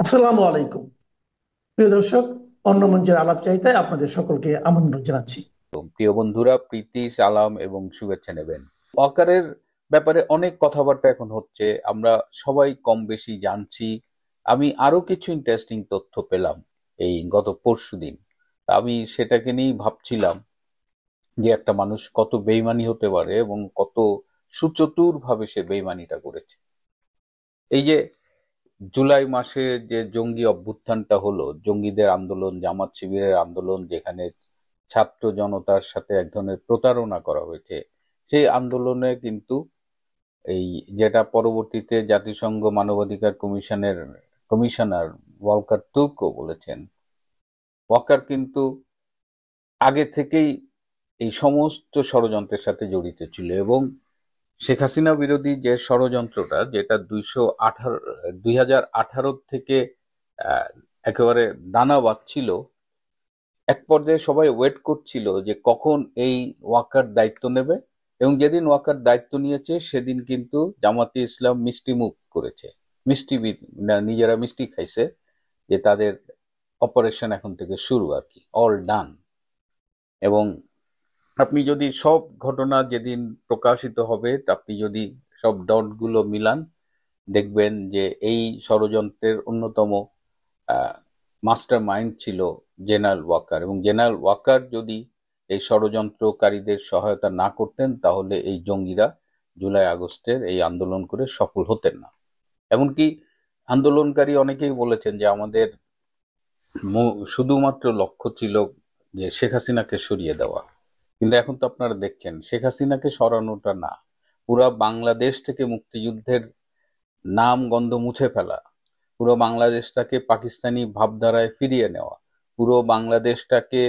আসসালামু আলাইকুম। প্রিয় দর্শক, অন্য মঞ্চের আলাপচারিতায় আপনাদের সকলকে আমন্ত্রণ জানাচ্ছি। প্রিয় বন্ধুরা, প্রীতি সালাম এবং শুভেচ্ছা নেবেন। ওয়াকারের ব্যাপারে অনেক কথাবার্তা এখন হচ্ছে, আমরা সবাই কম বেশি জানছি। আমি আরো কিছু ইন্টারেস্টিং তথ্য পেলাম এই গত পরশুদিন। আমি সেটাকে নিয়েই ভাবছিলাম যে একটা মানুষ কত বেইমানি হতে পারে এবং কত সুচতুর ভাবে সে বেইমানিটা করেছে। এই যে জুলাই মাসে যে জঙ্গি অভ্যুত্থানটা হলো, জঙ্গিদের আন্দোলন, জামাত শিবিরের আন্দোলন, যেখানে ছাত্র জনতার সাথে এক ধরনের প্রতারণা করা হয়েছে, সেই আন্দোলনে কিন্তু এই যেটা পরবর্তীতে জাতিসংঘ মানবাধিকার কমিশনের কমিশনার ওয়ালকার তুর্কও বলেছেন, ওয়াকার কিন্তু আগে থেকেই এই সমস্ত ষড়যন্ত্রের সাথে জড়িত ছিল। এবং শেখ হাসিনা বিরোধী যে ষড়যন্ত্রটা, যেটা 2018 থেকে আহ, একেবারে দানা বাঁধছিল, এক পর্যায়ে সবাই ওয়েট করছিল যে কখন এই ওয়াকার দায়িত্ব নেবে। এবং যেদিন ওয়াকার দায়িত্ব নিয়েছে সেদিন কিন্তু জামাতে ইসলাম মিষ্টি মুখ করেছে, নিজেরা মিষ্টি খাইছে যে তাদের অপারেশন এখন থেকে শুরু, আর কি অল ডান। এবং আপনি যদি সব ঘটনা যেদিন প্রকাশিত হবে, আপনি যদি সব ডটগুলো মিলান, দেখবেন যে এই ষড়যন্ত্রের অন্যতম মাস্টার মাইন্ড ছিল জেনারেল ওয়াকার। এবং জেনারেল ওয়াকার যদি এই ষড়যন্ত্রকারীদের সহায়তা না করতেন, তাহলে এই জঙ্গিরা জুলাই আগস্টের এই আন্দোলন করে সফল হতেন না। এমনকি আন্দোলনকারী অনেকেই বলেছেন যে আমাদের শুধুমাত্র লক্ষ্য ছিল যে শেখ হাসিনাকে সরিয়ে দেওয়া। কিন্তু এখন তো আপনারা দেখছেন, শেখ হাসিনাকে সরানোটা না, পুরা বাংলাদেশ থেকে মুক্তিযুদ্ধের নাম গন্ধ মুছে ফেলা, পুরো বাংলাদেশটাকে পাকিস্তানি ভাবধারায় ফিরিয়ে নেওয়া, পুরো বাংলাদেশটাকে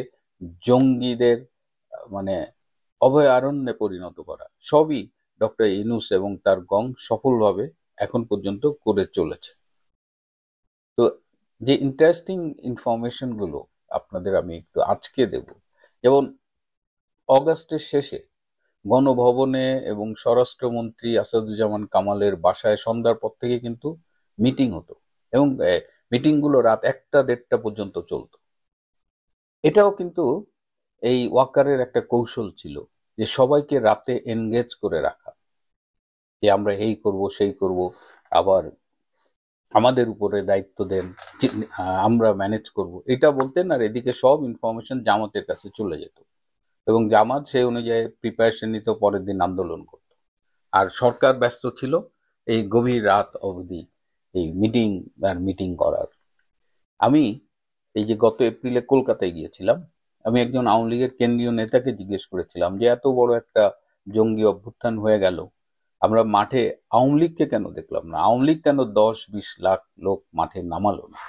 জঙ্গিদের মানে অভয়ারণ্যে পরিণত করা, সবই ডক্টর ইউনূস এবং তার গং সফলভাবে এখন পর্যন্ত করে চলেছে। তো যে ইন্টারেস্টিং ইনফরমেশন গুলো আপনাদের আমি একটু আজকে দেব, যেমন অগাস্টের শেষে গণভবনে এবং স্বরাষ্ট্রমন্ত্রী আসাদুজ্জামান কামালের বাসায় সন্ধ্যার পর থেকে কিন্তু মিটিং হতো। এবং মিটিং গুলো রাত 1টা 1:30 পর্যন্ত চলতো। এটাও কিন্তু এই ওয়াকারের একটা কৌশল ছিল, যে সবাইকে রাতে এনগেজ করে রাখা, যে আমরা এই করব সেই করব, আবার আমাদের উপরে দায়িত্ব দেন, আমরা ম্যানেজ করব, এটা বলতেন। আর এদিকে সব ইনফরমেশন জামাতের কাছে চলে যেত এবং জামাত সেই অনুযায়ী প্রিপারেশন নিত, পরের দিন আন্দোলন করত। আর সরকার ব্যস্ত ছিল এই গভীর রাত অবধি এই মিটিং আর মিটিং করার। আমি এই যে গত এপ্রিলে কলকাতায় গিয়েছিলাম, আমি একজন আওয়ামী লীগের কেন্দ্রীয় নেতাকে জিজ্ঞেস করেছিলাম যে এত বড় একটা জঙ্গি অভ্যুত্থান হয়ে গেল, আমরা মাঠে আওয়ামী লীগকে কেন দেখলাম না, আওয়ামী লীগ কেন 10-20 লাখ লোক মাঠে নামালো না?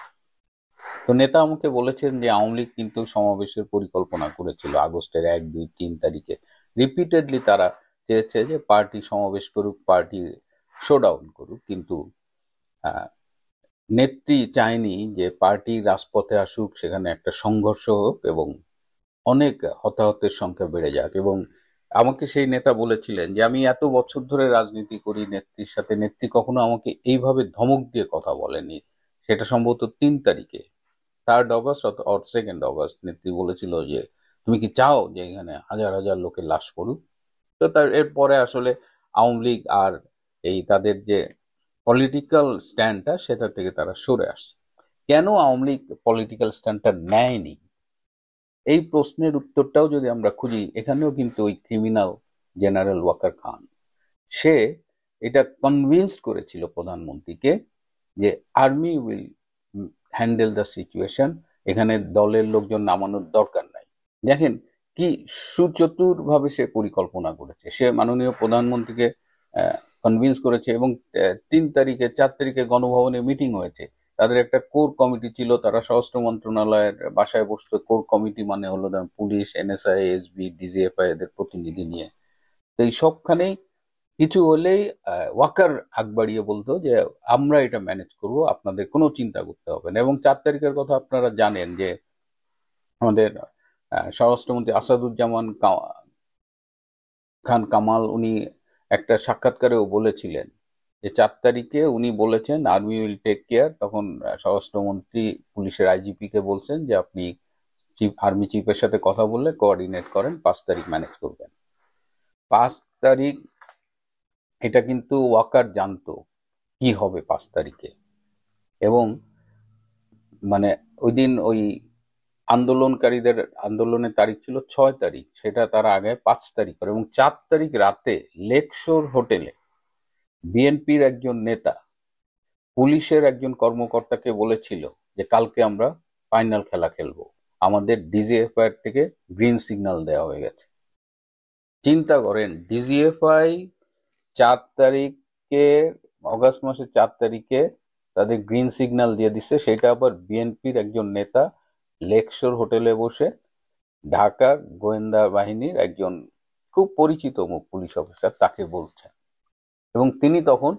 তো নেতা আমাকে বলেছেন যে আওয়ামী লীগ কিন্তু সমাবেশের পরিকল্পনা করেছিল আগস্টের 1, 2, 3 তারিখে। রিপিটেডলি তারা চেয়েছে যে পার্টি সমাবেশ করুক, পার্টি শোডাউন করুক, কিন্তু আহ, নেত্রী চায়নি যে পার্টি রাজপথে আসুক, সেখানে একটা সংঘর্ষ হোক এবং অনেক হতাহতের সংখ্যা বেড়ে যাক। এবং আমাকে সেই নেতা বলেছিলেন যে আমি এত বছর ধরে রাজনীতি করি নেত্রীর সাথে, নেত্রী কখনো আমাকে এইভাবে ধমক দিয়ে কথা বলেনি। সেটা সম্ভবত 3 তারিখে, 3 আগস্ট অর 2 আগস্ট, নেত্রী বলেছিল যে তুমি কি চাও যে এখানে হাজার হাজার লোকের লাশ পড়ুক? তো তার এরপরে আসলে আওয়ামী লীগ আর এই তাদের যে পলিটিক্যাল স্ট্যান্ডটা, সেটা থেকে তারা সরে আসছে। কেন আওয়ামী লীগ পলিটিক্যাল স্ট্যান্ডটা নেয়নি, এই প্রশ্নের উত্তরটাও যদি আমরা খুঁজি, এখানেও কিন্তু ওই ক্রিমিনাল জেনারেল ওয়াকার খান, সে এটা কনভিন্স করেছিল প্রধানমন্ত্রীকে যে army will handle the situation, এখানে দলের লোকজন নামানোর দরকার নাই। দেখেন কি সুচতুর ভাবে সে পরিকল্পনা করেছে, সে মাননীয় প্রধানমন্ত্রীকে কনভিন্স করেছে। এবং 3 তারিখে 4 তারিখে গণভবনে মিটিং হয়েছে, তাদের একটা কোর কমিটি ছিল, তারা স্বরাষ্ট্র মন্ত্রণালয়ের বাসায় বসতো। কোর কমিটি মানে হলো পুলিশ, এনএসআই, এসবি, ডিজিএফআই এদের প্রতিনিধি নিয়ে। তো এই সবখানেই কিছু হলেই ওয়াকার আগ বাড়িয়ে বলতো যে আমরা এটা ম্যানেজ করব, আপনাদের কোনো চিন্তা করতে হবে না। এবং 4 তারিখের কথা আপনারা জানেন যে আমাদের স্বরাষ্ট্রমন্ত্রী আসাদুজ্জামান খান কামাল, উনি একটা সাক্ষাৎকারেও বলেছিলেন যে 4 তারিখে উনি বলেছেন আর্মি উইল টেক কেয়ার। তখন স্বরাষ্ট্রমন্ত্রী পুলিশের আইজিপি কে বলছেন যে আপনি আর্মি চিফের সাথে কথা বললে কোঅর্ডিনেট করেন, 5 তারিখ ম্যানেজ করবেন। 5 তারিখ এটা কিন্তু ওয়াকার জানতো কি হবে 5 তারিখে, এবং মানে ওই দিন ওই আন্দোলনকারীদের আন্দোলনের তারিখ ছিল 6 তারিখ, সেটা তারা আগে 5 তারিখ করে, এবং 4 তারিখ রাতে লেকশোর হোটেলে বিএনপির একজন নেতা পুলিশের একজন কর্মকর্তাকে বলেছিল যে কালকে আমরা ফাইনাল খেলা খেলবো, আমাদের ডিজিএফআই থেকে গ্রিন সিগন্যাল দেওয়া হয়ে গেছে। চিন্তা করেন, ডিজিএফআই 4 তারিখে, অগাস্ট মাসের 4 তারিখে তাদের গ্রিন সিগন্যাল দিয়ে দিচ্ছে, সেটা আবার বিএনপির একজন নেতা লেকশোর হোটেলে বসে ঢাকার গোয়েন্দা বাহিনীর একজন খুব পরিচিত মুখ পুলিশ অফিসার তাকে বলছেন, এবং তিনি তখন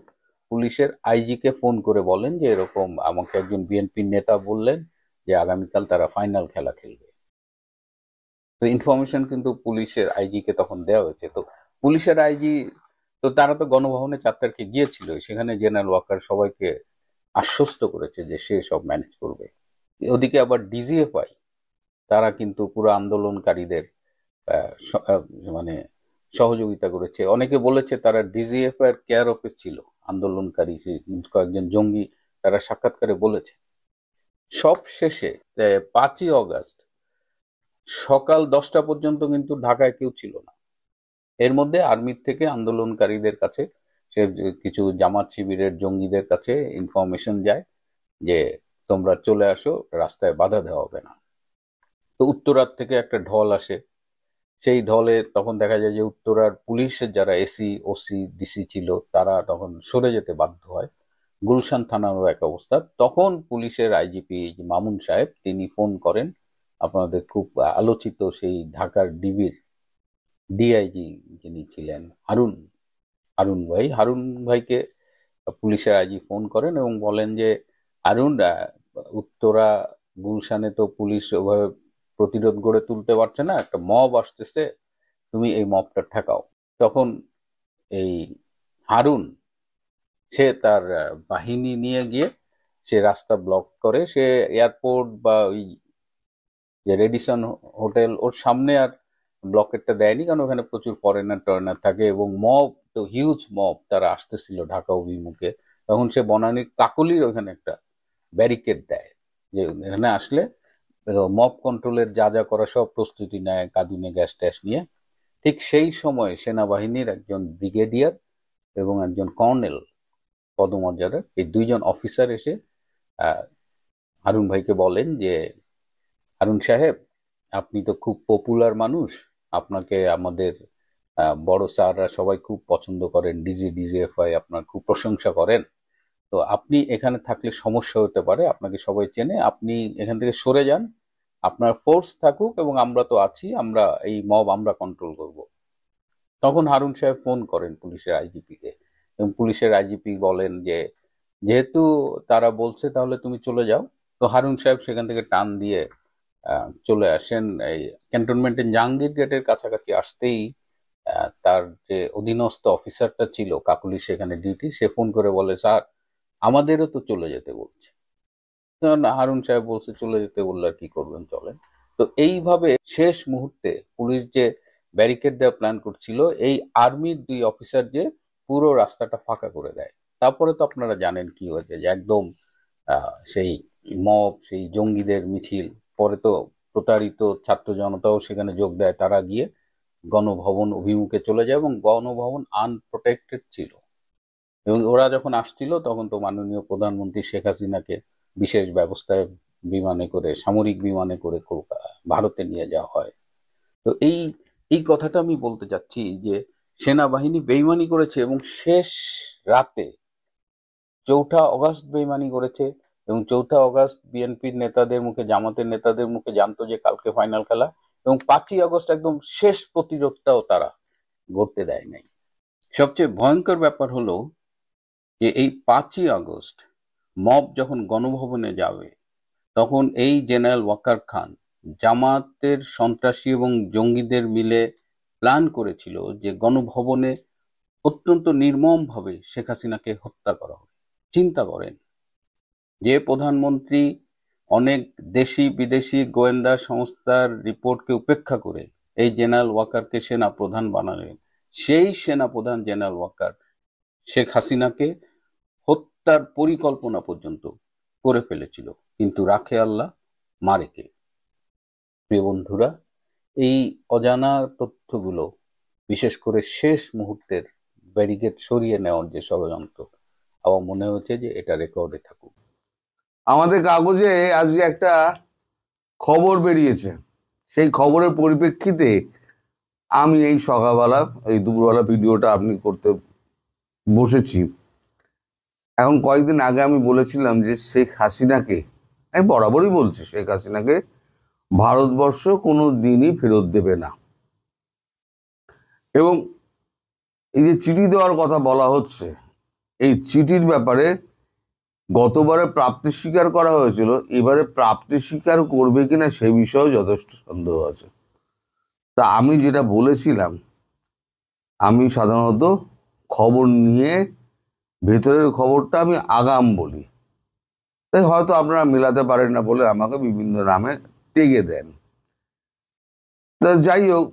পুলিশের আইজি কে ফোন করে বলেন যে এরকম আমাকে একজন বিএনপির নেতা বললেন যে আগামীকাল তারা ফাইনাল খেলা খেলবে। তো ইনফরমেশন কিন্তু পুলিশের আইজি কে তখন দেওয়া হয়েছে। তো পুলিশের আইজি, তো তারা তো গণভবনে 4 তারিখে গিয়েছিল, সেখানে জেনারেল ওয়াকার সবাইকে আশ্বস্ত করেছে যে সে সব ম্যানেজ করবে। ওদিকে আবার ডিজিএফআই তারা কিন্তু পুরো আন্দোলনকারীদের মানে সহযোগিতা করেছে। অনেকে বলেছে তারা ডিজিএফআই এর কেয়ার অফে ছিল, আন্দোলনকারী কয়েকজন জঙ্গি তারা সাক্ষাৎকারে বলেছে। সব শেষে 5ই অগাস্ট সকাল 10টা পর্যন্ত কিন্তু ঢাকায় কেউ ছিল না। এর মধ্যে আর্মির থেকে আন্দোলনকারীদের কাছে, সে কিছু জামাত শিবিরের জঙ্গিদের কাছে ইনফরমেশন যায় যে তোমরা চলে আসো, রাস্তায় বাধা দেওয়া হবে না। তো উত্তরার থেকে একটা ঢল আসে, সেই ঢলে তখন দেখা যায় যে উত্তরার পুলিশের যারা এসি ওসি ডিসি ছিল তারা তখন সরে যেতে বাধ্য হয়। গুলশান থানারও এক অবস্থা। তখন পুলিশের আইজিপি মামুন সাহেব তিনি ফোন করেন আপনাদের খুব আলোচিত সেই ঢাকার ডিবির ডিআইজি যিনি ছিলেন হারুন ভাইকে পুলিশের আইজি ফোন করেন এবং বলেন যে হারুন, উত্তরা গুলশানে তো পুলিশ ওভাবে প্রতিরোধ গড়ে তুলতে পারছে না, একটা মব আসতেছে, তুমি এই মবটা ঠেকাও। তখন এই হারুন সে তার বাহিনী নিয়ে গিয়ে সে রাস্তা ব্লক করে, সে এয়ারপোর্ট বা ওই যে রেডিসন হোটেল ওর সামনে আর ব্লকেটটা দেয়নি, কারণ ওখানে প্রচুর ফরেনার টরেনার থাকে এবং মব তো হিউজ মব তারা আসতেছিল ঢাকা অভিমুখে। তখন সে বনানীর কাকলির ওখানে একটা ব্যারিকেড দেয় যে এখানে আসলে মব কন্ট্রোলের যা যা করা সব প্রস্তুতি নেয়, কাঁদুনে গ্যাস ট্যাস নিয়ে। ঠিক সেই সময় সেনাবাহিনীর একজন ব্রিগেডিয়ার এবং একজন কর্নেল পদমর্যাদার এই 2জন অফিসার এসে হারুন ভাইকে বলেন যে হারুন সাহেব, আপনি তো খুব পপুলার মানুষ, আপনাকে আমাদের বড় স্যাররা সবাই খুব পছন্দ করেন, ডিজিএফআই আপনার খুব প্রশংসা করেন, তো আপনি এখানে থাকলে সমস্যা হতে পারে, আপনাকে সবাই চেনে, আপনি এখান থেকে সরে যান, আপনার ফোর্স থাকুক এবং আমরা তো আছি, আমরা এই মব আমরা কন্ট্রোল করব। তখন হারুন সাহেব ফোন করেন পুলিশের আইজিপি কে, এবং পুলিশের আইজিপি বলেন যে যেহেতু তারা বলছে তাহলে তুমি চলে যাও। তো হারুন সাহেব সেখান থেকে টান দিয়ে চলে আসেন। এই ক্যান্টনমেন্টের জাহাঙ্গীর গেটের কাছাকাছি আসতেই তার যে অধীনস্থ অফিসারটা ছিল কাকুলি সেখানে ডিউটি, সে ফোন করে বলে স্যার আমাদেরও তো চলে যেতে বলছে। তখন হারুন সাহেব বলছে চলে যেতে বললে আর কি করবেন, চলেন। তো এইভাবে শেষ মুহূর্তে পুলিশ যে ব্যারিকেড দেওয়ার প্ল্যান করছিল, এই আর্মির 2 অফিসার যে পুরো রাস্তাটা ফাঁকা করে দেয়। তারপরে তো আপনারা জানেন কি হয়েছে, যে একদম সেই মব, সেই জঙ্গিদের মিছিল, পরে তো প্রতারিত ছাত্র জনতাও সেখানে যোগ দেয়, তারা গিয়ে গণভবন অভিমুখে চলে যায় এবং গণভবন আনপ্রোটেক্টেড ছিল। এবং ওরা যখন আসছিল তখন তো মাননীয় প্রধানমন্ত্রী শেখ হাসিনাকে বিশেষ ব্যবস্থায় বিমানে করে, সামরিক বিমানে করে ভারতে নিয়ে যাওয়া হয়। তো এই এই কথাটা আমি বলতে চাচ্ছি যে সেনাবাহিনী বেইমানি করেছে এবং শেষ রাতে 4ঠা অগাস্ট বেইমানি করেছে, এবং 4ঠা অগাস্ট বিএনপির নেতাদের মুখে, জামাতের নেতাদের মুখে জানতো যে কালকে ফাইনাল খেলা, এবং 5ই অগস্ট একদম শেষ প্রতিরোধটাও তারা গড়তে দেয় নাই। সবচেয়ে ভয়ঙ্কর ব্যাপার হলো যে এই 5ই আগস্ট মব যখন গণভবনে যাবে, তখন এই জেনারেল ওয়াকার খান জামাতের সন্ত্রাসী এবং জঙ্গিদের মিলে প্ল্যান করেছিল যে গণভবনে অত্যন্ত নির্মমভাবে শেখ হাসিনাকে হত্যা করা হয়। চিন্তা করেন, যে প্রধানমন্ত্রী অনেক দেশি বিদেশি গোয়েন্দা সংস্থার রিপোর্টকে উপেক্ষা করে এই জেনারেল ওয়াকারকে সেনা প্রধান বানালেন, সেই সেনা প্রধান জেনারেল ওয়াকার শেখ হাসিনাকে হত্যার পরিকল্পনা পর্যন্ত করে ফেলেছিল। কিন্তু রাখে আল্লাহ, মারে কে? প্রিয় বন্ধুরা, এই অজানা তথ্যগুলো, বিশেষ করে শেষ মুহূর্তের ব্যারিকেড সরিয়ে নেওয়ার যে ষড়যন্ত্র, আমার মনে হচ্ছে যে এটা রেকর্ডে থাকুক। আমাদের কাগজে আজকে একটা খবর বেরিয়েছে, সেই খবরের পরিপ্রেক্ষিতে আমি এই সকালবেলা এই দুপুরবেলা ভিডিওটা আপনি করতে বসেছি। এখন কয়েকদিন আগে আমি বলেছিলাম যে শেখ হাসিনাকে, আমি বরাবরই বলছি, শেখ হাসিনাকে ভারতবর্ষ কোনো দিনই ফেরত দেবে না। এবং এই যে চিঠি দেওয়ার কথা বলা হচ্ছে, এই চিঠির ব্যাপারে গতবারে প্রাপ্তি স্বীকার করা হয়েছিল, এবারে প্রাপ্তি স্বীকার করবে কিনা সে বিষয়েও যথেষ্ট সন্দেহ আছে। তা আমি যেটা বলেছিলাম, আমি সাধারণত খবর নিয়ে ভেতরের খবরটা আমি আগাম বলি, তাই হয়তো আপনারা মেলাতে পারেন না বলে আমাকে বিভিন্ন নামে টেগে দেন। তা যাই হোক,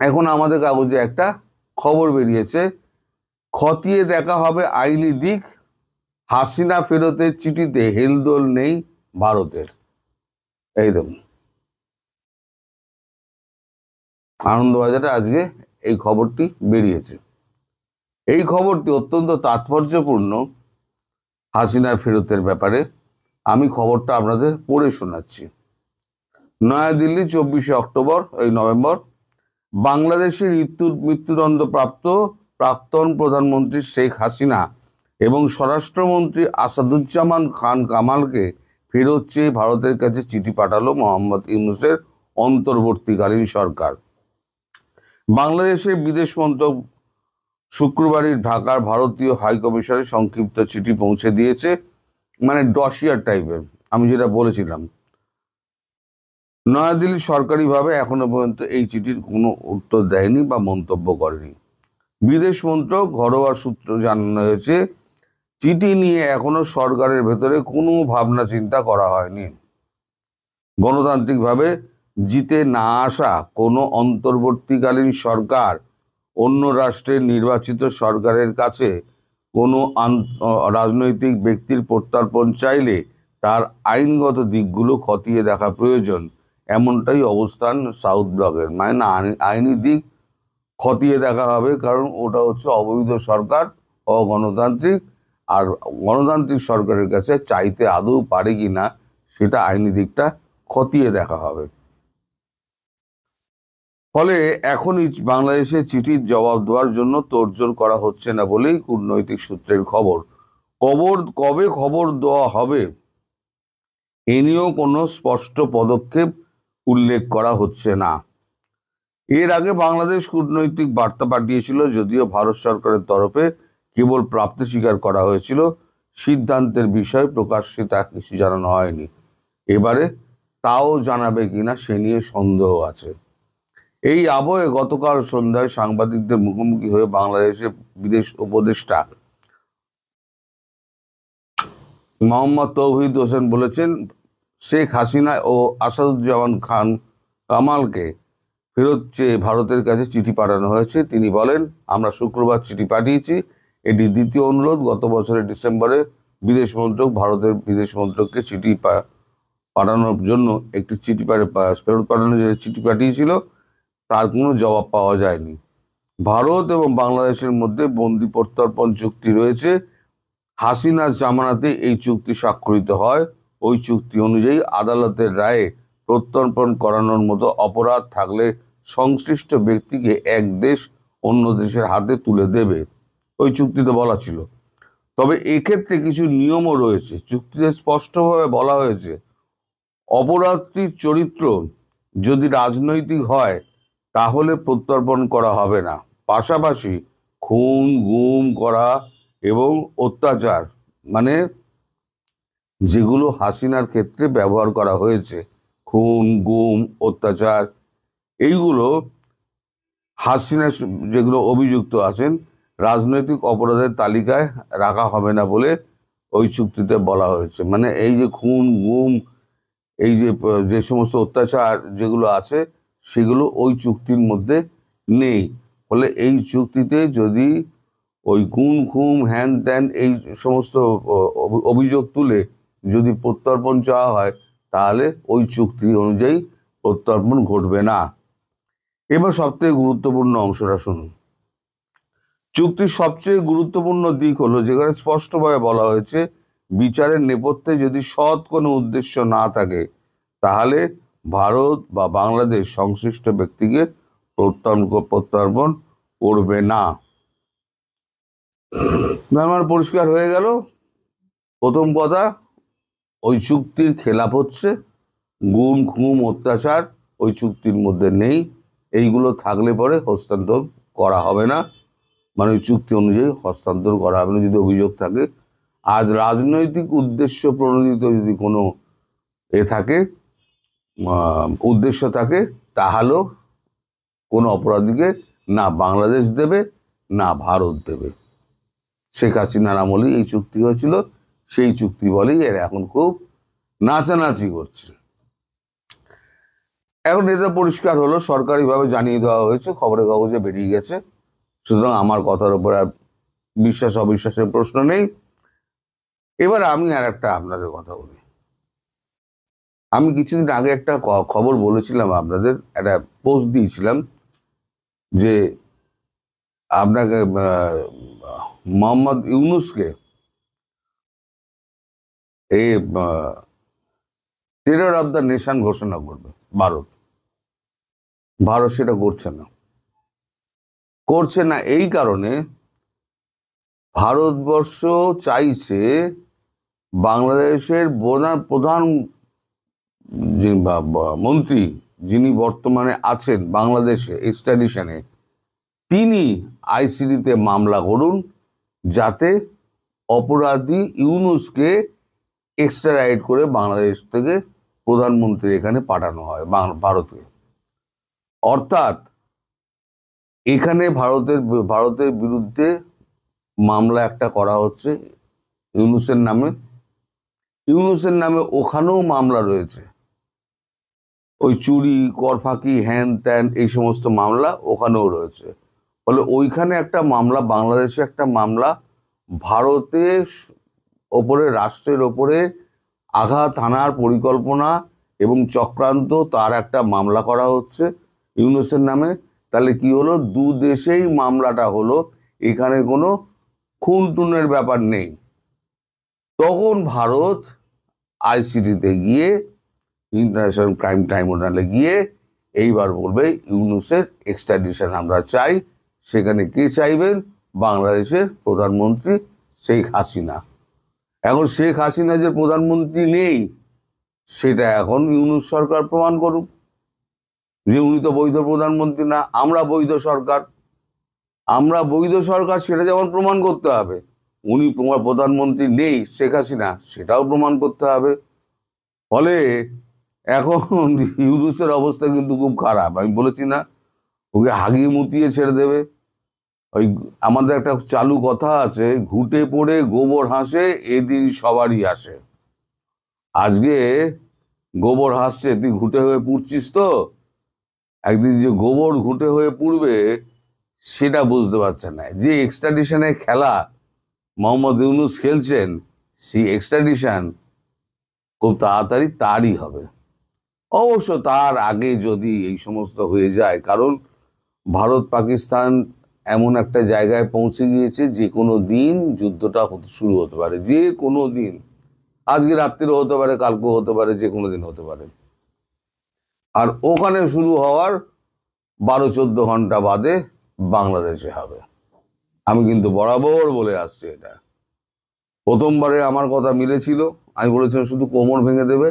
এখন আমাদের কাগজে একটা খবর বেরিয়েছে, খতিয়ে দেখা হবে আইনি দিক, হাসিনা ফেরতের চিঠিতে হেলদোল নেই ভারতের। এই দেখুন, আনন্দবাজারে আজকে এই খবরটি বেরিয়েছে। এই খবরটি অত্যন্ত তাৎপর্যপূর্ণ হাসিনার ফেরতের ব্যাপারে। আমি খবরটা আপনাদের পড়ে শোনাচ্ছি। নয়াদিল্লি, 24শে অক্টোবর, এই নভেম্বর। বাংলাদেশের মৃত্যুদণ্ডপ্রাপ্ত প্রাক্তন প্রধানমন্ত্রী শেখ হাসিনা এবং স্বরাষ্ট্রমন্ত্রী আসাদুজ্জামান খান কামালকে ফেরত চেয়ে ভারতের কাছে চিঠি পাঠালো মোহাম্মদ ইউনূসের অন্তর্বর্তীকালীন সরকার। বাংলাদেশের বিদেশ মন্ত্রক শুক্রবারই ঢাকার ভারতীয় হাইকমিশনে সংক্ষিপ্ত চিঠি পৌঁছে দিয়েছে, মানে ডসিয়ার টাইপের, আমি যেটা বলেছিলাম। নয়াদিল্লি সরকারিভাবে এখনো পর্যন্ত এই চিঠির কোনো উত্তর দেয়নি বা মন্তব্য করেনি। বিদেশ মন্ত্রক ঘরোয়া সূত্র জানানো হয়েছে, চিঠি নিয়ে এখনো সরকারের ভেতরে কোনো ভাবনা চিন্তা করা হয়নি। গণতান্ত্রিকভাবে জিতে না আসা কোনো অন্তর্বর্তীকালীন সরকার অন্য রাষ্ট্রের নির্বাচিত সরকারের কাছে কোনো রাজনৈতিক ব্যক্তির প্রত্যর্পণ চাইলে তার আইনগত দিকগুলো খতিয়ে দেখা প্রয়োজন, এমনটাই অবস্থান সাউথ ব্লকের। মানে আইনি দিক খতিয়ে দেখা হবে, কারণ ওটা হচ্ছে অবৈধ সরকার, অগণতান্ত্রিক, আর গণতান্ত্রিক সরকারের কাছে চাইতে আদৌ পারে কিনা সেটা আইনি দিকটা খতিয়ে দেখা হবে। ফলে এখনই বাংলাদেশের চিঠির জবাব দেওয়ার জন্য তোড়জোড় করা হচ্ছে না বলেই কূটনৈতিক সূত্রের খবর। কবে খবর দেওয়া হবে এ নিয়েও কোনো স্পষ্ট পদক্ষেপ উল্লেখ করা হচ্ছে না। এর আগে বাংলাদেশ কূটনৈতিক বার্তা পাঠিয়েছিল, যদিও ভারত সরকারের তরফে কেবল প্রাপ্তি স্বীকার করা হয়েছিল, সিদ্ধান্তের বিষয় প্রকাশ্যে তা কিছু জানানো হয়নি। এবারে তাও জানাবে কিনা সে নিয়ে সন্দেহ আছে। এই আবহে গতকাল সন্ধ্যায় সাংবাদিকদের মুখোমুখি হয়ে বাংলাদেশের বিদেশ উপদেষ্টা মোহাম্মদ তৌহিদ হোসেন বলেছেন, শেখ হাসিনা ও আসাদুজ্জামান খান কামালকে ফেরত চেয়ে ভারতের কাছে চিঠি পাঠানো হয়েছে। তিনি বলেন, আমরা শুক্রবার চিঠি পাঠিয়েছি, এটি দ্বিতীয় অনুরোধ। গত বছরের ডিসেম্বরে বিদেশ মন্ত্রক ভারতের বিদেশ মন্ত্রককে চিঠি পাঠানোর জন্য একটি চিঠি ফেরত পাঠানোর জন্য চিঠি পাঠিয়েছিল, তার কোনো জবাব পাওয়া যায়নি। ভারত এবং বাংলাদেশের মধ্যে বন্দি প্রত্যর্পণ চুক্তি রয়েছে। হাসিনার জামানাতে এই চুক্তি স্বাক্ষরিত হয়। ওই চুক্তি অনুযায়ী আদালতের রায়ে প্রত্যর্পণ করানোর মতো অপরাধ থাকলে সংশ্লিষ্ট ব্যক্তিকে এক দেশ অন্য দেশের হাতে তুলে দেবে, ওই চুক্তিতে বলা ছিল। তবে এক্ষেত্রে কিছু নিয়মও রয়েছে। চুক্তিতে স্পষ্টভাবে বলা হয়েছে, অপরাধটির চরিত্র যদি রাজনৈতিক হয় তাহলে প্রত্যর্পণ করা হবে না। পাশাপাশি খুন, গুম করা এবং অত্যাচার, মানে যেগুলো হাসিনার ক্ষেত্রে ব্যবহার করা হয়েছে, খুন, গুম, অত্যাচার, এইগুলো হাসিনা যেগুলো অভিযুক্ত আছেন রাজনৈতিক অপরাধের তালিকায় রাখা হবে না বলে ওই চুক্তিতে বলা হয়েছে। মানে এই যে খুন গুম, এই যে যে সমস্ত অত্যাচার যেগুলো আছে সেগুলো ওই চুক্তির মধ্যে নেই। ফলে এই চুক্তিতে যদি ওই খুন খুম হ্যান ত্যান এই সমস্ত অভিযোগ তুলে যদি প্রত্যর্পণ চাওয়া হয় তাহলে ওই চুক্তি অনুযায়ী প্রত্যর্পণ ঘটবে না। এবার সবথেকে গুরুত্বপূর্ণ অংশটা শুনুন। চুক্তির সবচেয়ে গুরুত্বপূর্ণ দিক হলো যেখানে স্পষ্টভাবে বলা হয়েছে বিচারের নেপথ্যে যদি সৎ কোনো উদ্দেশ্য না থাকে তাহলে ভারত বা বাংলাদেশ সংশ্লিষ্ট ব্যক্তিকে প্রত্যর্পণ করবে না। আমার পরিষ্কার হয়ে গেল। প্রথম কথা, ওই চুক্তির খেলাপ হচ্ছে, গুম খুম অত্যাচার ওই চুক্তির মধ্যে নেই। এইগুলো থাকলে পরে হস্তান্তর করা হবে না, মানে ওই চুক্তি অনুযায়ী হস্তান্তর করা হবে না যদি অভিযোগ থাকে। আর রাজনৈতিক উদ্দেশ্য প্রণোদিত যদি কোনো থাকে উদ্দেশ্য থাকে তাহলেও কোনো অপরাধীকে না বাংলাদেশ দেবে না ভারত দেবে। শেখ হাসিনার আমলেই এই চুক্তি হয়েছিল, সেই চুক্তি বলেই এরা এখন খুব নাচানাচি করছে। এখন এটা পরিষ্কার হলো, সরকারিভাবে জানিয়ে দেওয়া হয়েছে, খবরে কাগজে বেরিয়ে গেছে, সুতরাং আমার কথার উপর আর বিশ্বাস অবিশ্বাসের প্রশ্ন নেই। এবার আমি আর একটা আপনাদের কথা বলি। আমি কিছুদিন আগে একটা খবর বলেছিলাম আপনাদের, একটা পোস্ট দিয়েছিলাম যে আপনাকে মোহাম্মদ ইউনূসকে এই টেরর অফ দ্য নেশন ঘোষণা করবে ভারত। ভারত সেটা করছে না এই কারণে ভারতবর্ষ চাইছে বাংলাদেশের প্রধান মন্ত্রী যিনি বর্তমানে আছেন বাংলাদেশে এক্সট্রাডিশনে, তিনি আইসিডিতে মামলা করুন যাতে অপরাধী ইউনূসকে এক্সট্রাডাইট করে বাংলাদেশ থেকে প্রধানমন্ত্রী এখানে পাঠানো হয় ভারতে। অর্থাৎ এখানে ভারতের বিরুদ্ধে মামলা একটা করা হচ্ছে ইউনূসের নামে। ওখানেও মামলা রয়েছে, ওই চুরি কর ফাঁকি হ্যান ত্যান এই সমস্ত মামলা ওখানেও রয়েছে। ফলে ওইখানে একটা মামলা, বাংলাদেশে একটা মামলা, ভারতের ওপরে রাষ্ট্রের ওপরে আঘাত হানার পরিকল্পনা এবং চক্রান্ত তার একটা মামলা করা হচ্ছে ইউনূসের নামে। তাহলে কি হলো, দু দেশেই মামলাটা হলো, এখানে কোনো খুন টুনের ব্যাপার নেই। তখন ভারত আইসিটিতে গিয়ে, ইন্টারন্যাশনাল ক্রাইম ট্রাইব্যুনালে গিয়ে এইবার বলবে ইউনূসের এক্সট্রাডিশন আমরা চাই। সেখানে কে চাইবেন? বাংলাদেশের প্রধানমন্ত্রী শেখ হাসিনা। এখন শেখ হাসিনা যে প্রধানমন্ত্রী নেই সেটা এখন ইউনূস সরকার প্রমাণ করুক যে উনি তো বৈধ প্রধানমন্ত্রী না, আমরা বৈধ সরকার, সেটা যেমন প্রমাণ করতে হবে। উনি প্রধানমন্ত্রী নেই শেখ হাসিনা, সেটাও প্রমাণ করতে হবে। ফলে এখন ইউনূসের অবস্থা কিন্তু খুব খারাপ। আমি বলেছি না, ওকে হাগিয়ে মুতিয়ে ছেড়ে দেবে। ওই আমাদের একটা চালু কথা আছে, ঘুটে পড়ে গোবর হাসে এদিন সবারই আসে। আজকে গোবর হাসছে, তুই ঘুটে হয়ে পুড়ছিস, তো একদিন যে গোবর ঘুটে হয়ে পুড়বে সেটা বুঝতে পারছে না। যে এক্সট্রাডিশনের খেলা মোহাম্মদ ইউনূস খেলছেন, সেই এক্সট্রাডিশন খুব তাড়াতাড়ি তারই হবে। অবশ্য তার আগে যদি এই সমস্ত হয়ে যায়, কারণ ভারত পাকিস্তান এমন একটা জায়গায় পৌঁছে গিয়েছে যে কোনো দিন যুদ্ধটা শুরু হতে পারে, যে কোনো দিন। আজকে রাত্রিও হতে পারে, কালকেও হতে পারে, যে কোনো দিন হতে পারে। আর ওখানে শুরু হওয়ার 12-14 ঘন্টা বাদে বাংলাদেশে হবে। আমি কিন্তু বরাবর বলে আসছি এটা। প্রথমবারে আমার কথা মিলেছিল, আমি বলেছিলাম শুধু কোমর ভেঙে দেবে।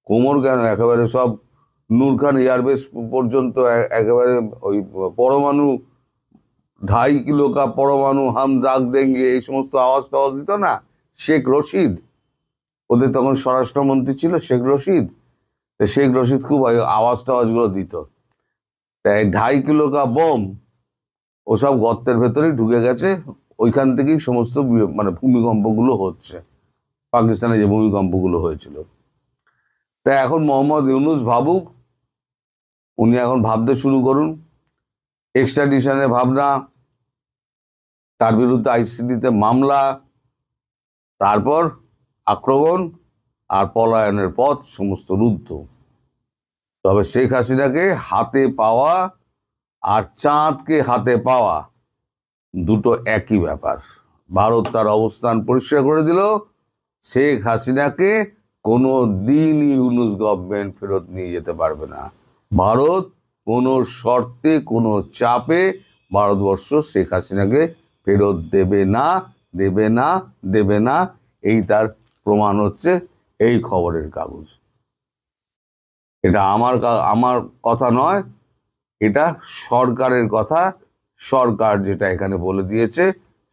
কোমর কেন, একেবারে সব নূর খান এয়ারবেস পর্যন্ত একেবারে ওই পরমাণু 2.5 কিলো কা পরমাণু হাম দাগ দেঙ্গে এই সমস্ত আওয়াজ টাওয়াজ দিত না শেখ রশিদ, ওদের তখন স্বরাষ্ট্রমন্ত্রী ছিল শেখ রশিদ। শেখ রশিদ খুব আওয়াজ টাওয়াজগুলো দিত। তাই 2.5 কিলো কা বোম ওসব গর্তের ভেতরেই ঢুকে গেছে, ওইখান থেকেই সমস্ত মানে ভূমিকম্পগুলো হচ্ছে, পাকিস্তানে যে ভূমিকম্পগুলো হয়েছিল। তাই এখন মোহাম্মদ ইউনূস ভাবুক, উনি এখন ভাবতে শুরু করুন। এক্সট্রাডিশনের ভাবনা, তার বিরুদ্ধে আইসিসিতে মামলা, তারপর আক্রমণ আর পলায়নের পথ সমস্ত রুদ্ধ। তবে শেখ হাসিনাকে হাতে পাওয়া আর চাঁদকে হাতে পাওয়া দুটো একই ব্যাপার। ভারত তার অবস্থান পরিষ্কার করে দিল, শেখ হাসিনাকে কোনো দিনই ইউনূস গভর্নমেন্ট ফেরত নিয়ে যেতে পারবে না। ভারত কোনো শর্তে, কোনো চাপে ভারতবর্ষ শেখ হাসিনাকে ফেরত দেবে না, দেবে না, দেবে না। এই তার প্রমাণ হচ্ছে এই খবরের কাগজ। এটা আমার কথা নয়, এটা সরকারের কথা। সরকার যেটা এখানে বলে দিয়েছে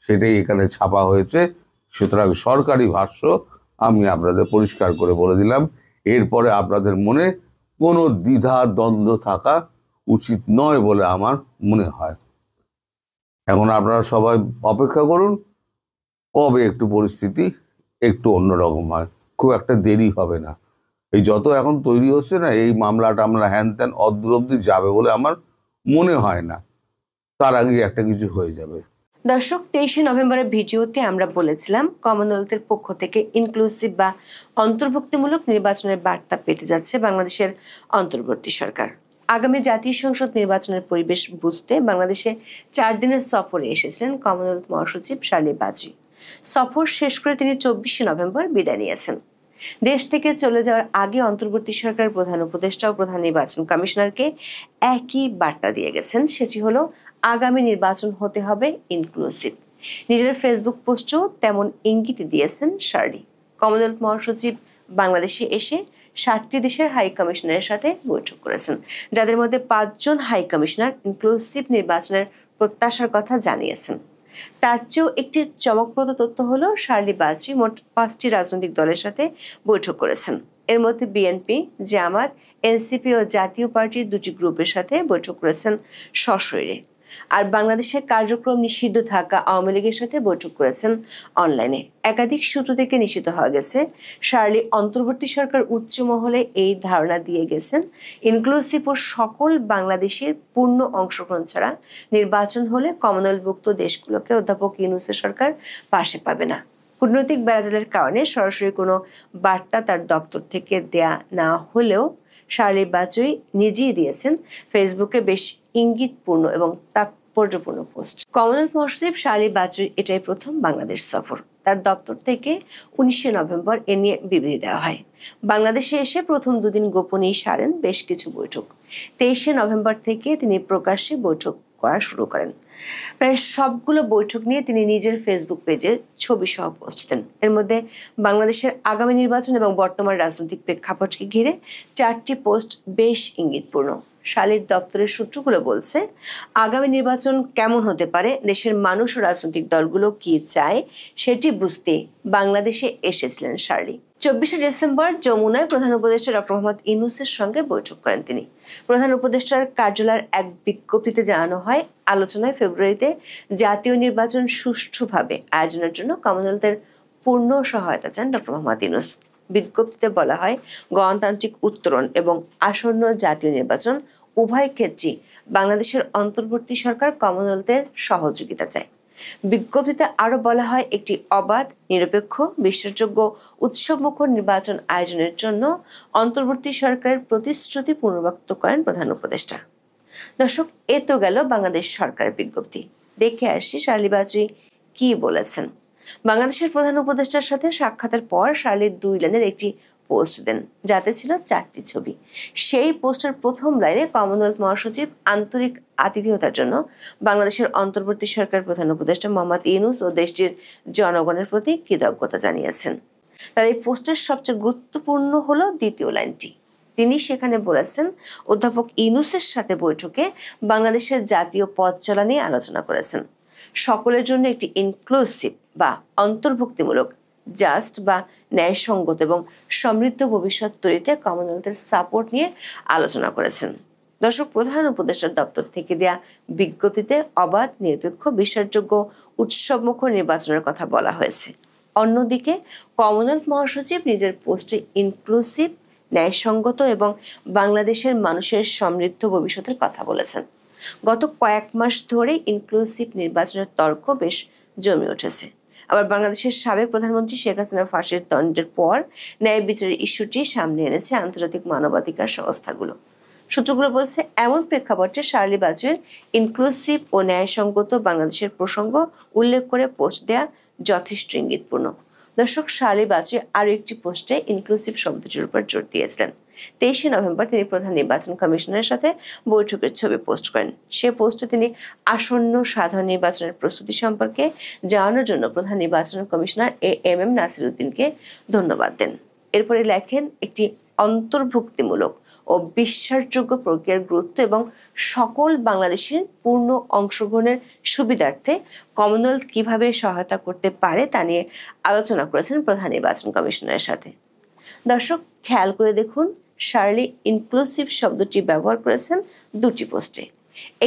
সেটাই এখানে ছাপা হয়েছে। সুতরাং সরকারি ভাষ্য আমি আপনাদের পরিষ্কার করে বলে দিলাম। এরপরে আপনাদের মনে কোনো দ্বিধা দ্বন্দ্ব থাকা উচিত নয় বলে আমার মনে হয়। এখন আপনারা সবাই অপেক্ষা করুন কবে একটু পরিস্থিতি একটু অন্যরকম হয়। খুব একটা দেরি হবে না। এই যত এখন তৈরি হচ্ছে না, এই মামলা টামলা হ্যান ত্যান অদূর অব্দি যাবে বলে আমার মনে হয় না। তার আগে একটা কিছু হয়ে যাবে। দর্শক, 23 নভেম্বরের ভিডিওতে আমরা বলেছিলাম কমনওয়েলথের পক্ষ থেকে ইনক্লুসিভ বা অন্তর্ভুক্তিমূলক নির্বাচনের বার্তা পেতে যাচ্ছে বাংলাদেশের অন্তর্বর্তী সরকার। আগামী জাতীয় সংসদ নির্বাচনের পরিবেশ বুঝতে বাংলাদেশে 4 দিনের সফরে এসেছিলেন কমনওয়েলথ মহাসচিব শার্লি বাজী। সফর শেষ করে তিনি 24 নভেম্বর বিদায় নিয়েছেন। দেশ থেকে চলে যাওয়ার আগে অন্তর্বর্তী সরকার প্রধান উপদেষ্টা ও প্রধান নির্বাচন কমিশনারকে একই বার্তা দিয়ে গেছেন, সেটি হলো আগামী নির্বাচন হতে হবে ইনক্লুসিভ। নিজের ফেসবুক পোস্টেও তেমন ইঙ্গিত দিয়েছেন শার্লি। কমনওয়েলথ মহাসচিব বাংলাদেশে এসে 60টি দেশের হাই কমিশনারের সাথে বৈঠক করেছেন, যাদের মধ্যে 5 জন হাই কমিশনার ইনক্লুসিভ নির্বাচনের প্রত্যাশার কথা জানিয়েছেন। তার চেয়েও একটি চমকপ্রদ তথ্য হলো শার্লি বাজী মোট 5টি রাজনৈতিক দলের সাথে বৈঠক করেছেন। এর মধ্যে বিএনপি, জামাত, এনসিপি ও জাতীয় পার্টির 2টি গ্রুপের সাথে বৈঠক করেছেন সশরীরে। আর বাংলাদেশের কার্যক্রম নিষিদ্ধ থাকা আওয়ামী লীগের সাথে বৈঠক করেছেন অনলাইনে। একাধিক সূত্র থেকে নিশ্চিত হওয়া গেছে, শার্লি অন্তর্বর্তী সরকার উচ্চ মহলে এই ধারণা দিয়ে গেছেন, ইনক্লুসিভ ও সকল বাংলাদেশের পূর্ণ অংশগ্রহণ ছাড়া নির্বাচন হলে কমনওয়েলথভুক্ত দেশগুলোকে অধ্যাপক ইউনূসের সরকার পাশে পাবে না। কূটনৈতিক বেড়াজালের কারণে সরাসরি কোনো বার্তা তার দপ্তর থেকে দেয়া না হলেও শার্লি বাজী নিজেই দিয়েছেন ফেসবুকে বেশ ইঙ্গিতপূর্ণ এবং তাৎপর্যপূর্ণ পোস্ট। কমনওয়েলথ মহাসচিব শার্লি বাজীর এটাই প্রথম বাংলাদেশ সফর। তার দপ্তর থেকে 19 নভেম্বর এ নিয়ে বিবৃতি দেওয়া হয়। বাংলাদেশে এসে প্রথম 2 দিন গোপনেই সারেন বেশ কিছু বৈঠক। 23 নভেম্বর থেকে তিনি প্রকাশ্যে বৈঠক করা শুরু করেন। প্রায় সবগুলো বৈঠক নিয়ে তিনি নিজের ফেসবুক পেজে ছবি সহ পোস্ট দেন। এর মধ্যে বাংলাদেশের আগামী নির্বাচন এবং বর্তমান রাজনৈতিক প্রেক্ষাপটকে ঘিরে 4টি পোস্ট বেশ ইঙ্গিতপূর্ণ। শার্লির দপ্তরের সূত্রগুলো বলছে, আগামী নির্বাচন কেমন হতে পারে, দেশের মানুষ ও রাজনৈতিক দলগুলো কি চায় সেটি বুঝতে বাংলাদেশে এসেছিলেন শার্লি। 24 ডিসেম্বর যমুনায় প্রধান উপদেষ্টা ডক্টর মোহাম্মদ ইউনূসের সঙ্গে বৈঠক করেন তিনি। প্রধান উপদেষ্টার কার্যালয়ের এক বিজ্ঞপ্তিতে জানানো হয়, আলোচনায় ফেব্রুয়ারিতে জাতীয় নির্বাচন সুষ্ঠুভাবে আয়োজনের জন্য কমনওয়েলথের পূর্ণ সহায়তা চান ডক্টর মোহাম্মদ ইউনূস। বিজ্ঞপ্তিতে বলা হয়, গণতান্ত্রিক উত্তরণ এবং আসন্ন জাতীয় নির্বাচন উভয় ক্ষেত্রেই বাংলাদেশের অন্তর্বর্তী সরকার কমনওয়েলথের সহযোগিতা চায়। বিজ্ঞপ্তিতে আরো বলা হয়, একটি অবাধ, নিরপেক্ষ, বিশ্বাসযোগ্য, উৎসবমুখর নির্বাচন আয়োজনের জন্য অন্তর্বর্তী সরকারের প্রতিশ্রুতি পুনর্ব্যক্ত করেন প্রধান উপদেষ্টা। দর্শক, এ তো গেল বাংলাদেশ সরকারের বিজ্ঞপ্তি। দেখে আসি শার্লি বাজী কি বলেছেন। বাংলাদেশের প্রধান উপদেষ্টার সাথে সাক্ষাতের পর শার্লি 2 লাইনের একটি পোস্ট দেন, যাতে ছিল 4টি ছবি। সেই পোস্টের প্রথম লাইনে কমনওয়েলথ মহাসচিব আন্তরিক আতিথেয়তার জন্য বাংলাদেশের অন্তর্বর্তী সরকার প্রধান উপদেষ্টা মোহাম্মদ ইউনূস ও দেশটির জনগণের প্রতি কৃতজ্ঞতা জানিয়েছেন। তার এই পোস্টের সবচেয়ে গুরুত্বপূর্ণ হলো দ্বিতীয় লাইনটি। তিনি সেখানে বলেছেন, অধ্যাপক ইউনূসের সাথে বৈঠকে বাংলাদেশের জাতীয় পথ চলা নিয়ে আলোচনা করেছেন। সকলের জন্য একটি ইনক্লুসিভ বা অন্তর্ভুক্তিমূলক, জাস্ট বা ন্যায়সঙ্গত এবং সমৃদ্ধ ভবিষ্যৎ তৈরিতে কমনওয়েলথের সাপোর্ট নিয়ে আলোচনা করেছেন। দর্শক, প্রধান উপদেষ্টার দপ্তর থেকে দেয়া বিজ্ঞপ্তিতে অবাধ, নিরপেক্ষ, বিশ্বাসযোগ্য, উৎসবমুখর নির্বাচনের কথা বলা হয়েছে। অন্যদিকে কমনওয়েলথ মহাসচিব নিজের পোস্টে ইনক্লুসিভ, ন্যায়সঙ্গত এবং বাংলাদেশের মানুষের সমৃদ্ধ ভবিষ্যতের কথা বলেছেন। গত কয়েক মাস ধরে ইনক্লুসিভ নির্বাচনের তর্ক বেশ জমে উঠেছে। আবার বাংলাদেশের সাবেক প্রধানমন্ত্রী শেখ হাসিনার ফাঁসির দণ্ডের পর ন্যায় বিচারের ইস্যুটি সামনে এনেছে আন্তর্জাতিক মানবাধিকার সংস্থাগুলো। সূত্রগুলো বলছে, এমন প্রেক্ষাপটে শার্লি বাচুয়ের ইনক্লুসিভ ও ন্যায়সঙ্গত বাংলাদেশের প্রসঙ্গ উল্লেখ করে পোস্ট দেয়া যথেষ্ট ইঙ্গিতপূর্ণ। দর্শক, শার্লি বাচুয়ে আরও একটি পোস্টে ইনক্লুসিভ শব্দটির উপর জোর দিয়েছিলেন। 23শে নভেম্বর তিনি প্রধান নির্বাচন কমিশনের সাথে বৈঠকের ছবি পোস্ট করেন। সে পোস্টে তিনি আসন্ন সাধারণ নির্বাচনের প্রস্তুতি সম্পর্কে জানানোর জন্য প্রধান নির্বাচন কমিশনার এএমএম নাসির উদ্দিনকে ধন্যবাদ দেন। এরপরে লেখেন, একটি অন্তর্ভুক্তিমূলক ও বিশ্বাসযোগ্য প্রক্রিয়ার গুরুত্ব এবং সকল বাংলাদেশের পূর্ণ অংশগ্রহণের সুবিধার্থে কমনওয়েলথ কিভাবে সহায়তা করতে পারে তা নিয়ে আলোচনা করেছেন প্রধান নির্বাচন কমিশনারের সাথে। দর্শক, খেয়াল করে দেখুন, শার্লি ইনক্লুসিভ শব্দটি ব্যবহার করেছেন দুটি পোস্টে,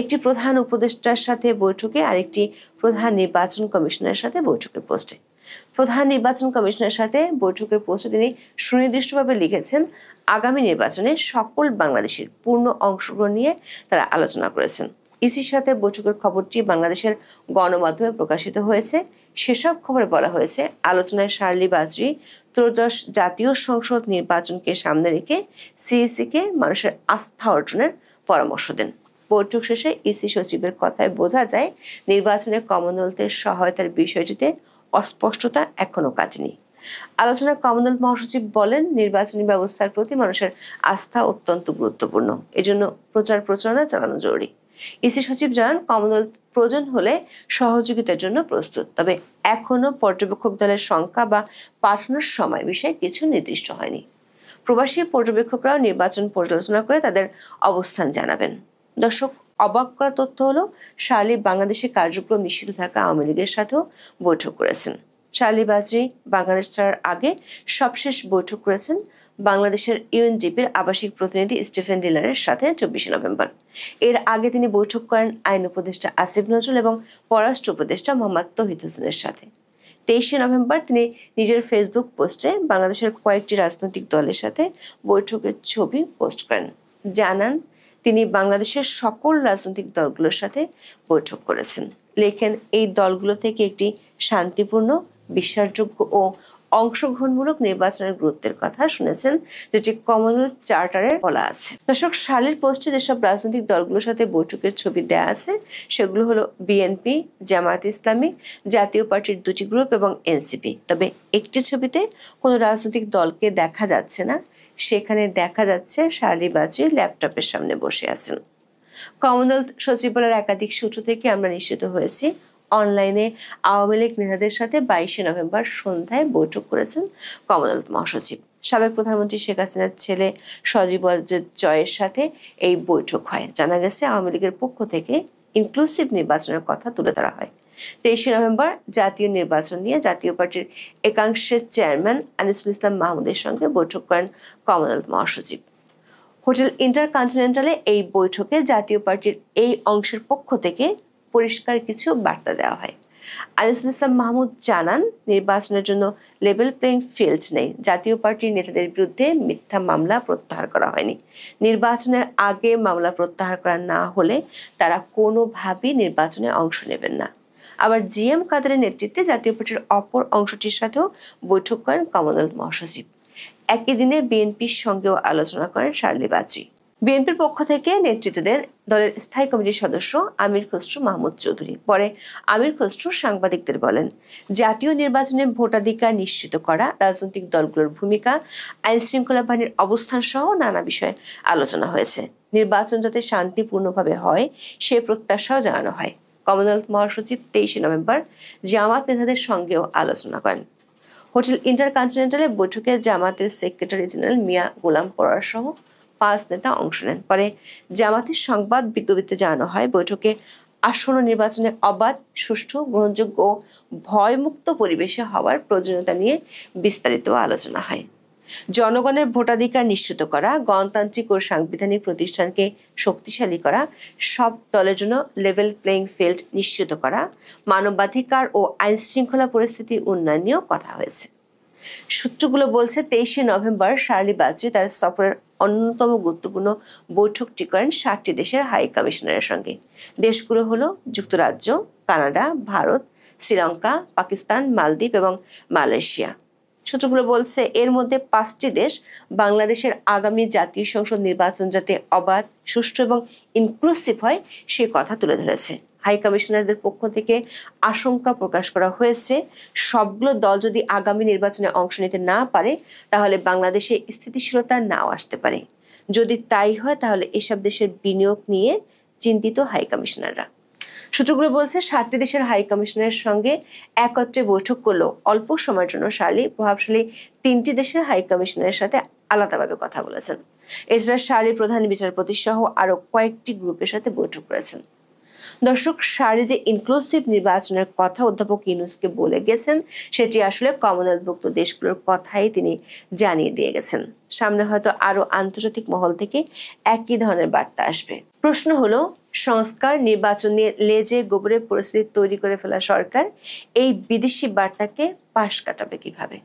একটি প্রধান উপদেষ্টার সাথে বৈঠকে, আরেকটি প্রধান নির্বাচন কমিশনারের সাথে বৈঠকের পোস্টে। প্রধান নির্বাচন কমিশনের সাথে বৈঠকের পোস্টে তিনি সুনির্দিষ্টভাবে লিখেছেন, আগামী নির্বাচনে সকল বাংলাদেশের পূর্ণ অংশগ্রহণ নিয়ে তারা আলোচনা করেছেন। ইসির সাথে বৈঠকের খবরটি বাংলাদেশের গণমাধ্যমে প্রকাশিত হয়েছে। সেসব খবরে বলা হয়েছে, আলোচনায় শার্লি বাচুই ত্রয়োদশ জাতীয় সংসদ নির্বাচনকে সামনে রেখে সিইসিকে মানুষের আস্থা অর্জনের পরামর্শ দেন। বৈঠক শেষে ইসি সচিবের কথায় বোঝা যায়, নির্বাচনে কমনওয়েলথের সহায়তার বিষয়টিতে অস্পষ্টতা এখনো কাটেনি। আলোচনায় কমনওয়েলথ মহাসচিব বলেন, নির্বাচনী ব্যবস্থার প্রতি মানুষের আস্থা অত্যন্ত গুরুত্বপূর্ণ, এজন্য প্রচার প্রচারণা চালানো জরুরি। ইসি সচিব জানান, কমনওয়েলথ প্রয়োজন হলে সহযোগিতার জন্য প্রস্তুত, তবে এখনো পর্যবেক্ষক দলের সংখ্যা বা পাঠানোর সময় বিষয়ে কিছু নির্দিষ্ট হয়নি। প্রবাসী পর্যবেক্ষকরাও নির্বাচন পর্যালোচনা করে তাদের অবস্থান জানাবেন। দর্শক, অবাক করা তথ্য হলো, শার্লি বাংলাদেশে কার্যক্রম নিষিদ্ধ থাকা আওয়ামী লীগের সাথেও বৈঠক করেছেন। শার্লি বাচুই বাংলাদেশ ছাড়ার আগে সবশেষ বৈঠক করেছেন বাংলাদেশের ইউএনডিপির আবাসিক প্রতিনিধি স্টিফেন ডিলারের সাথে 24শে নভেম্বর। এর আগে তিনি বৈঠক করেন আইন উপদেষ্টা আসিফ নজরুল এবং পররাষ্ট্র উপদেষ্টা মোহাম্মদ তৌহিদ হোসেনের সাথে। 23শে নভেম্বর তিনি নিজের ফেসবুক পোস্টে বাংলাদেশের কয়েকটি রাজনৈতিক দলের সাথে বৈঠকের ছবি পোস্ট করেন। জানান, তিনি বাংলাদেশের সকল রাজনৈতিক দলগুলোর সাথে বৈঠক করেছেন। লেখেন, এই দলগুলো থেকে একটি শান্তিপূর্ণ, বিশ্বাসযোগ্য ও অংশগ্রহণমূলক নির্বাচনের গুরুত্বের কথা শুনেছেন, যেটি কমনওয়েলথ চার্টারে বলা আছে। দর্শক, শার্লির পোস্টে যেসব রাজনৈতিক দলগুলোর সাথে বৈঠকের ছবি দেয়া আছে সেগুলো হলো বিএনপি, জামায়াত ইসলামী, জাতীয় পার্টির দুটি গ্রুপ এবং এনসিপি। তবে একটি ছবিতে কোনো রাজনৈতিক দলকে দেখা যাচ্ছে না, সেখানে দেখা যাচ্ছে শার্লি বাচুই ল্যাপটপের সামনে বসে আছেন। কমনওয়েলথ সচিবালয়ের একাধিক সূত্র থেকে আমরা নিশ্চিত হয়েছি, অনলাইনে আওয়ামী লীগ নেতাদের সাথে 22শে নভেম্বর সন্ধ্যায় বৈঠক করেছেন কমনওয়েলথ মহাসচিব। সাবেক প্রধানমন্ত্রী শেখ হাসিনার ছেলে সজীব জয়ের সাথে এই বৈঠক হয়। জানা গেছে, আওয়ামী লীগের পক্ষ থেকে ইনক্লুসিভ নির্বাচনের কথা তুলে ধরা হয়। 23শে নভেম্বর জাতীয় নির্বাচন নিয়ে জাতীয় পার্টির একাংশের চেয়ারম্যান আনিসুল ইসলাম মাহমুদের সঙ্গে বৈঠক করেন কমনওয়েলথ মহাসচিব। হোটেল ইন্টারকন্টিনেন্টালে এই বৈঠকে জাতীয় পার্টির এই অংশের পক্ষ থেকে পরিষ্কার কিছু বার্তা দেওয়া হয়। আনিসুল ইসলাম মাহমুদ জানান, নির্বাচনের জন্য লেভেল প্লেইং ফিল্ড নেই। জাতীয় পার্টির নেতাদের বিরুদ্ধে মিথ্যা মামলা প্রত্যাহার করা হয়নি। নির্বাচনের আগে মামলা প্রত্যাহার করা না হলে তারা কোনোভাবেই নির্বাচনে অংশ নেবেন না। আবার জিএম কাদেরের নেতৃত্বে জাতীয় পার্টির অপর অংশটির সাথেও বৈঠক করেন কমনওয়েলথ মহাসচিব। একই দিনে বিএনপির সঙ্গেও আলোচনা করেন শার্লি বাচুই। বিএনপির পক্ষ থেকে নেতৃত্ব দেন দলের স্থায়ী কমিটির সদস্য আমির খসরু মাহমুদ চৌধুরী। পরে আমির খসরু সাংবাদিকদের বলেন, জাতীয় নির্বাচনে ভোটাধিকার নিশ্চিত করা, রাজনৈতিক দলগুলোর ভূমিকা, আইন শৃঙ্খলা বাহিনীর অবস্থান সহ নানা বিষয়ে আলোচনা হয়েছে। নির্বাচন যাতে শান্তিপূর্ণভাবে হয় সে প্রত্যাশাও জানানো হয়। কমনওয়েলথ মহাসচিব 23শে নভেম্বর জামাত নেতাদের সঙ্গেও আলোচনা করেন। হোটেল ইন্টারকন্টিনেন্টালে বৈঠকে জামাতের সেক্রেটারি জেনারেল মিয়া গোলাম পরোয়ার সহ 5 নেতা অংশ নেন। পরে জামাতের সংবাদ বিজ্ঞপ্তিতে জানানো হয়, বৈঠকে আসন্ন নির্বাচনে অবাধ, সুষ্ঠু, গ্রহণযোগ্য ও ভয়মুক্ত পরিবেশে হওয়ার প্রয়োজনীয়তা নিয়ে বিস্তারিত আলোচনা হয়। জনগণের ভোটাধিকার নিশ্চিত করা, গণতান্ত্রিক ও সাংবিধানিক প্রতিষ্ঠানকে শক্তিশালী করা, সব দলের জন্য লেভেল প্লেইং ফিল্ড নিশ্চিত করা, মানবাধিকার ও আইন শৃঙ্খলা পরিস্থিতি উন্নয়ন নিয়েও কথা হয়েছে। সূত্রগুলো বলছে 23শে নভেম্বর শার্লি বাচু তার সফরের অন্যতম গুরুত্বপূর্ণ বৈঠকটি করেন 60টি দেশের হাই কমিশনারের সঙ্গে। দেশগুলো হলো যুক্তরাজ্য, কানাডা, ভারত, শ্রীলঙ্কা, পাকিস্তান, মালদ্বীপ এবং মালয়েশিয়া। সূত্রগুলো বলছে এর মধ্যে 5টি দেশ বাংলাদেশের আগামী জাতীয় সংসদ নির্বাচন যাতে অবাধ, সুষ্ঠু এবং ইনক্লুসিভ হয় সে কথা তুলে ধরেছে। হাই কমিশনারদের পক্ষ থেকে আশঙ্কা প্রকাশ করা হয়েছে, সবগুলো দল যদি আগামী নির্বাচনে অংশ নিতে না পারে তাহলে বাংলাদেশে স্থিতিশীলতা নাও আসতে পারে। যদি তাই হয় তাহলে এসব দেশের বিনিয়োগ নিয়ে চিন্তিত হাই কমিশনাররা। সূত্রগুলো বলছে 60টি দেশের হাই কমিশনারের সঙ্গে একত্রে বৈঠক করলেও অল্প সময়ের জন্য শার্লি প্রভাবশালী 3টি দেশের হাই কমিশনারের সাথে আলাদাভাবে কথা বলেছেন। এছাড়া শার্লি প্রধান বিচারপতি সহ আরো কয়েকটি গ্রুপের সাথে বৈঠক করেছেন। দর্শক, শার্লি যে ইনক্লুসিভ নির্বাচনের কথা অধ্যাপক ইউনূসকে বলে গেছেন সেটি আসলে কমনওয়েলথভুক্ত দেশগুলোর কথাই তিনি জানিয়ে দিয়ে গেছেন। সামনে হয়তো আরো আন্তর্জাতিক মহল থেকে একই ধরনের বার্তা আসবে। প্রশ্ন হলো, সংস্কার, নির্বাচন নিয়ে লেজে গোবরে পরিস্থিতি তৈরি করে ফেলা সরকার এই বিদেশি বার্তাকে পাশ কাটাবে কিভাবে?